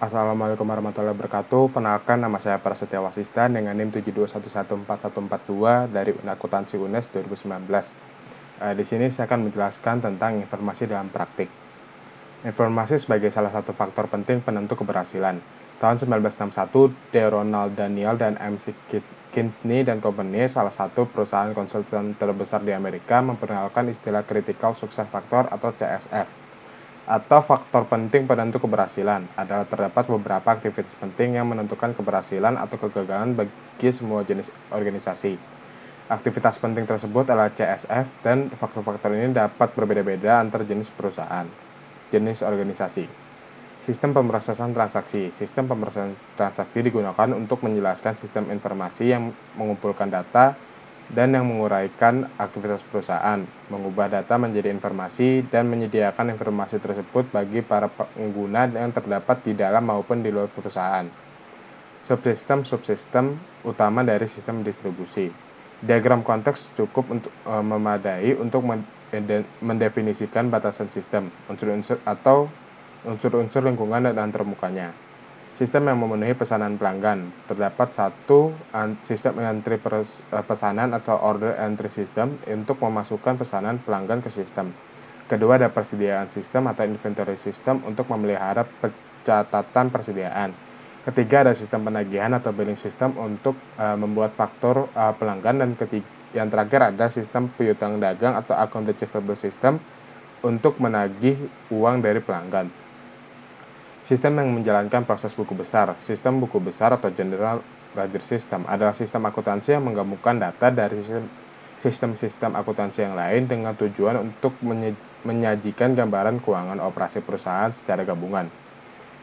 Assalamualaikum warahmatullahi wabarakatuh. Kenalkan, nama saya Prasetya Wasista dengan NIM 72114142 dari Akuntansi UNES 2019. Di sini saya akan menjelaskan tentang informasi dalam praktik. Informasi sebagai salah satu faktor penting penentu keberhasilan. Tahun 1961, D. Ronald Daniel dan M. C. Kinsey dan Company, salah satu perusahaan konsultan terbesar di Amerika, memperkenalkan istilah Critical Success Factor atau CSF. Atau faktor penting penentu keberhasilan adalah terdapat beberapa aktivitas penting yang menentukan keberhasilan atau kegagalan bagi semua jenis organisasi. Aktivitas penting tersebut adalah CSF dan faktor-faktor ini dapat berbeda-beda antar jenis perusahaan. Jenis organisasi. Sistem pemrosesan transaksi. Sistem pemrosesan transaksi digunakan untuk menjelaskan sistem informasi yang mengumpulkan data dan yang menguraikan aktivitas perusahaan, mengubah data menjadi informasi, dan menyediakan informasi tersebut bagi para pengguna yang terdapat di dalam maupun di luar perusahaan. Subsistem utama dari sistem distribusi. Diagram konteks cukup untuk memadai untuk mendefinisikan batasan sistem, unsur-unsur atau unsur-unsur lingkungan dan antarmukanya. Sistem yang memenuhi pesanan pelanggan. Terdapat satu sistem entry pesanan atau order entry system untuk memasukkan pesanan pelanggan ke sistem. Kedua ada persediaan sistem atau inventory system untuk memelihara pencatatan persediaan. Ketiga ada sistem penagihan atau billing system untuk membuat faktur pelanggan. Dan yang terakhir ada sistem piutang dagang atau account receivable system untuk menagih uang dari pelanggan. Sistem yang menjalankan proses buku besar. Sistem buku besar atau General Ledger System adalah sistem akuntansi yang menggabungkan data dari sistem-sistem akuntansi yang lain dengan tujuan untuk menyajikan gambaran keuangan operasi perusahaan secara gabungan.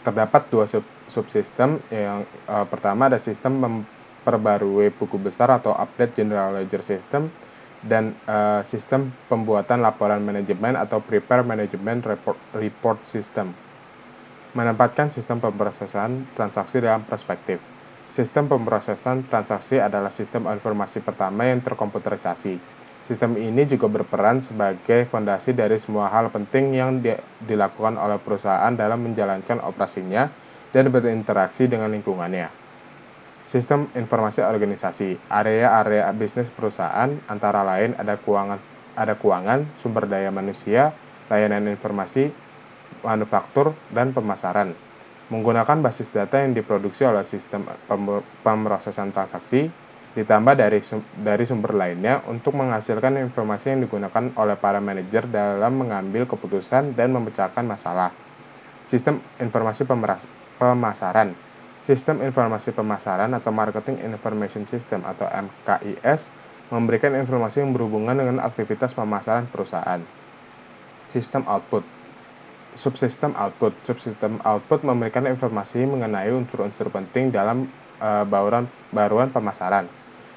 Terdapat dua subsistem. Yang pertama ada sistem memperbarui buku besar atau Update General Ledger System dan sistem pembuatan laporan manajemen atau Prepare Management Report System. Menempatkan sistem pemrosesan transaksi dalam perspektif. Sistem pemrosesan transaksi adalah sistem informasi pertama yang terkomputerisasi. Sistem ini juga berperan sebagai fondasi dari semua hal penting yang dilakukan oleh perusahaan dalam menjalankan operasinya dan berinteraksi dengan lingkungannya. Sistem informasi organisasi. Area-area bisnis perusahaan antara lain ada keuangan, sumber daya manusia, layanan informasi, manufaktur, dan pemasaran. Menggunakan basis data yang diproduksi oleh sistem pemrosesan transaksi, ditambah dari sumber lainnya untuk menghasilkan informasi yang digunakan oleh para manajer dalam mengambil keputusan dan memecahkan masalah. Sistem informasi pemasaran. Sistem informasi pemasaran atau Marketing Information System atau MKIS memberikan informasi yang berhubungan dengan aktivitas pemasaran perusahaan. Sistem output. Subsistem output memberikan informasi mengenai unsur-unsur penting dalam baruan pemasaran.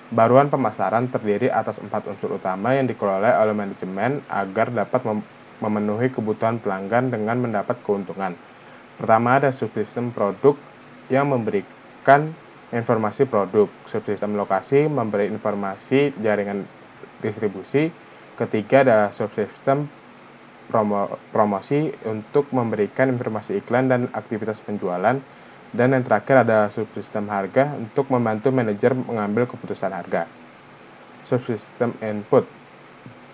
Baruan pemasaran terdiri atas 4 unsur utama yang dikelola oleh manajemen agar dapat memenuhi kebutuhan pelanggan dengan mendapat keuntungan. Pertama ada subsistem produk yang memberikan informasi produk. Subsistem lokasi memberi informasi jaringan distribusi. Ketiga ada subsistem promosi untuk memberikan informasi iklan dan aktivitas penjualan. Dan yang terakhir ada subsistem harga untuk membantu manajer mengambil keputusan harga. Subsistem input.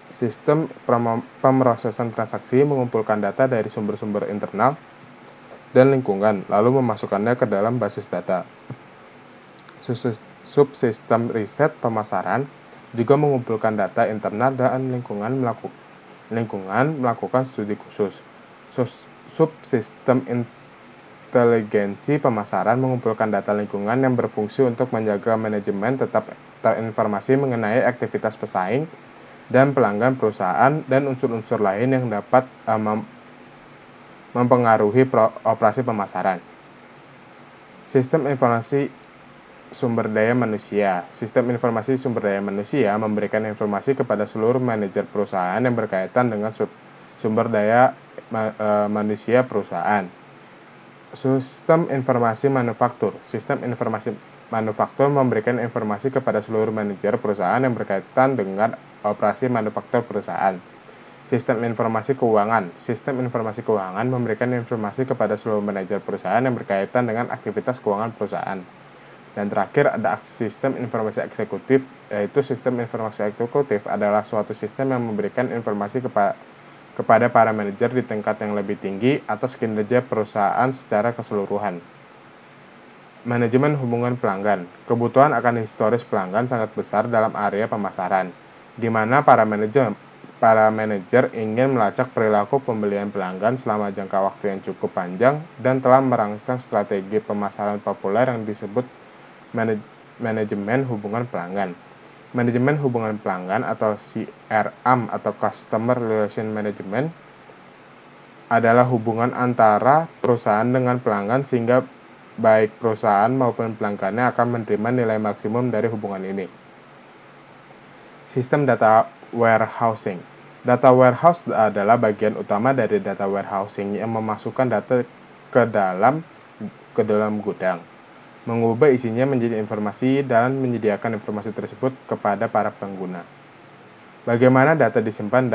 Sistem pemrosesan transaksi mengumpulkan data dari sumber-sumber internal dan lingkungan, lalu memasukkannya ke dalam basis data. Subsistem riset pemasaran juga mengumpulkan data internal dan lingkungan melakukan studi khusus. Subsistem inteligensi pemasaran mengumpulkan data lingkungan yang berfungsi untuk menjaga manajemen tetap terinformasi mengenai aktivitas pesaing dan pelanggan perusahaan dan unsur-unsur lain yang dapat mempengaruhi operasi pemasaran. Sistem informasi sumber daya manusia. Sistem informasi sumber daya manusia memberikan informasi kepada seluruh manajer perusahaan yang berkaitan dengan sumber daya manusia perusahaan. Sistem informasi manufaktur. Sistem informasi manufaktur memberikan informasi kepada seluruh manajer perusahaan yang berkaitan dengan operasi manufaktur perusahaan. Sistem informasi keuangan. Sistem informasi keuangan memberikan informasi kepada seluruh manajer perusahaan yang berkaitan dengan aktivitas keuangan perusahaan. Dan terakhir ada sistem informasi eksekutif, yaitu sistem informasi eksekutif adalah suatu sistem yang memberikan informasi kepada para manajer di tingkat yang lebih tinggi atas kinerja perusahaan secara keseluruhan. Manajemen hubungan pelanggan. Kebutuhan akan historis pelanggan sangat besar dalam area pemasaran, di mana para manajer ingin melacak perilaku pembelian pelanggan selama jangka waktu yang cukup panjang dan telah merangsang strategi pemasaran populer yang disebut manajemen hubungan pelanggan. Manajemen hubungan pelanggan atau CRM atau Customer Relation Management adalah hubungan antara perusahaan dengan pelanggan sehingga baik perusahaan maupun pelanggannya akan menerima nilai maksimum dari hubungan ini. Sistem data warehousing. Data warehouse adalah bagian utama dari data warehousing yang memasukkan data ke dalam gudang, mengubah isinya menjadi informasi dan menyediakan informasi tersebut kepada para pengguna. Bagaimana data disimpan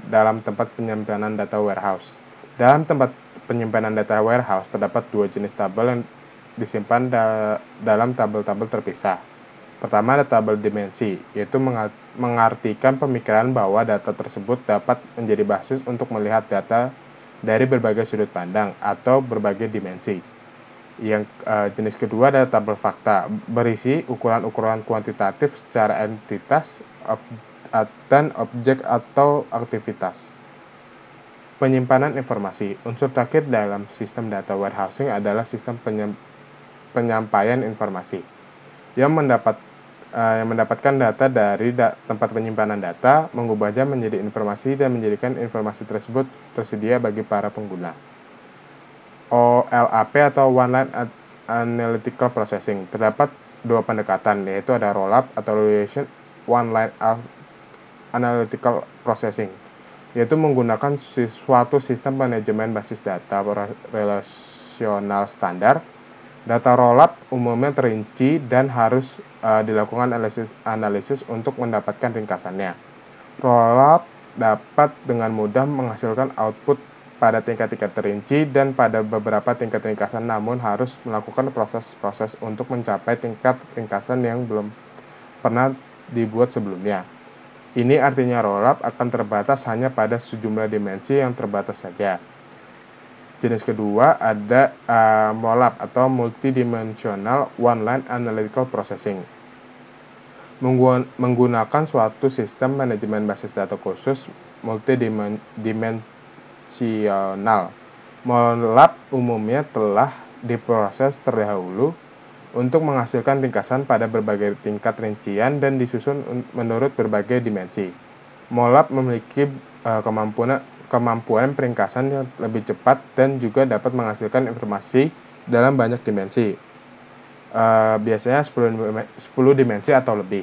dalam tempat penyimpanan data warehouse? Dalam tempat penyimpanan data warehouse terdapat dua jenis tabel yang disimpan dalam tabel-tabel terpisah. Pertama ada tabel dimensi, yaitu mengartikan pemikiran bahwa data tersebut dapat menjadi basis untuk melihat data dari berbagai sudut pandang atau berbagai dimensi. Yang jenis kedua adalah tabel fakta, berisi ukuran-ukuran kuantitatif secara entitas dan objek atau aktivitas. Penyimpanan informasi. Unsur terakhir dalam sistem data warehousing adalah sistem penyampaian informasi yang mendapatkan data dari tempat penyimpanan data, mengubahnya menjadi informasi dan menjadikan informasi tersebut tersedia bagi para pengguna. OLAP atau One Line Analytical Processing. Terdapat dua pendekatan, yaitu ada roll-up atau relation One Line Analytical Processing, yaitu menggunakan suatu sistem manajemen basis data relasional standar. Data roll-up umumnya terinci dan harus dilakukan analisis untuk mendapatkan ringkasannya. Roll-up dapat dengan mudah menghasilkan output pada tingkat-tingkat terinci dan pada beberapa tingkat ringkasan, namun harus melakukan proses-proses untuk mencapai tingkat ringkasan yang belum pernah dibuat sebelumnya. Ini artinya roll-up akan terbatas hanya pada sejumlah dimensi yang terbatas saja. Jenis kedua ada MOLAP atau Multidimensional One-Line Analytical Processing. Menggunakan suatu sistem manajemen basis data khusus multidimensional. MOLAP umumnya telah diproses terdahulu untuk menghasilkan ringkasan pada berbagai tingkat rincian dan disusun menurut berbagai dimensi. MOLAP memiliki kemampuan peringkasan yang lebih cepat dan juga dapat menghasilkan informasi dalam banyak dimensi, biasanya 10 dimensi atau lebih.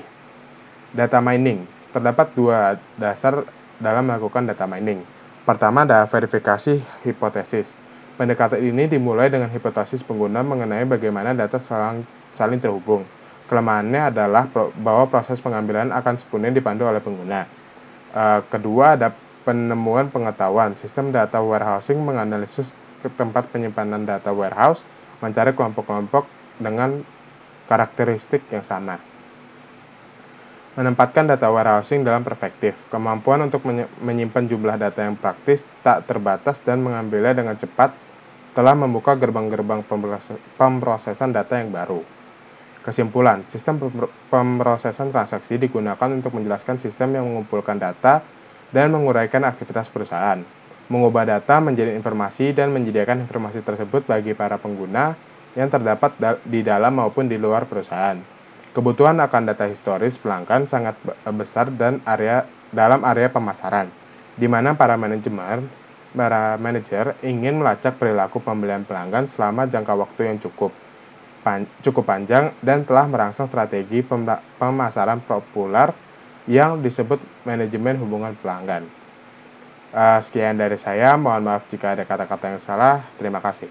Data mining. Terdapat dua dasar dalam melakukan data mining. Pertama ada verifikasi hipotesis. Pendekatan ini dimulai dengan hipotesis pengguna mengenai bagaimana data saling terhubung. Kelemahannya adalah bahwa proses pengambilan akan sepenuhnya dipandu oleh pengguna. Kedua ada penemuan pengetahuan. Sistem data warehousing menganalisis ke tempat penyimpanan data warehouse, mencari kelompok-kelompok dengan karakteristik yang sama. Menempatkan data warehousing dalam perspektif. Kemampuan untuk menyimpan jumlah data yang praktis, tak terbatas, dan mengambilnya dengan cepat telah membuka gerbang-gerbang pemrosesan data yang baru. Kesimpulan, sistem pemrosesan transaksi digunakan untuk menjelaskan sistem yang mengumpulkan data dan menguraikan aktivitas perusahaan, mengubah data menjadi informasi dan menyediakan informasi tersebut bagi para pengguna yang terdapat di dalam maupun di luar perusahaan. Kebutuhan akan data historis pelanggan sangat besar dan dalam area pemasaran, di mana para manajer ingin melacak perilaku pembelian pelanggan selama jangka waktu yang cukup panjang dan telah merangsang strategi pemasaran populer yang disebut manajemen hubungan pelanggan. Sekian dari saya, mohon maaf jika ada kata-kata yang salah. Terima kasih.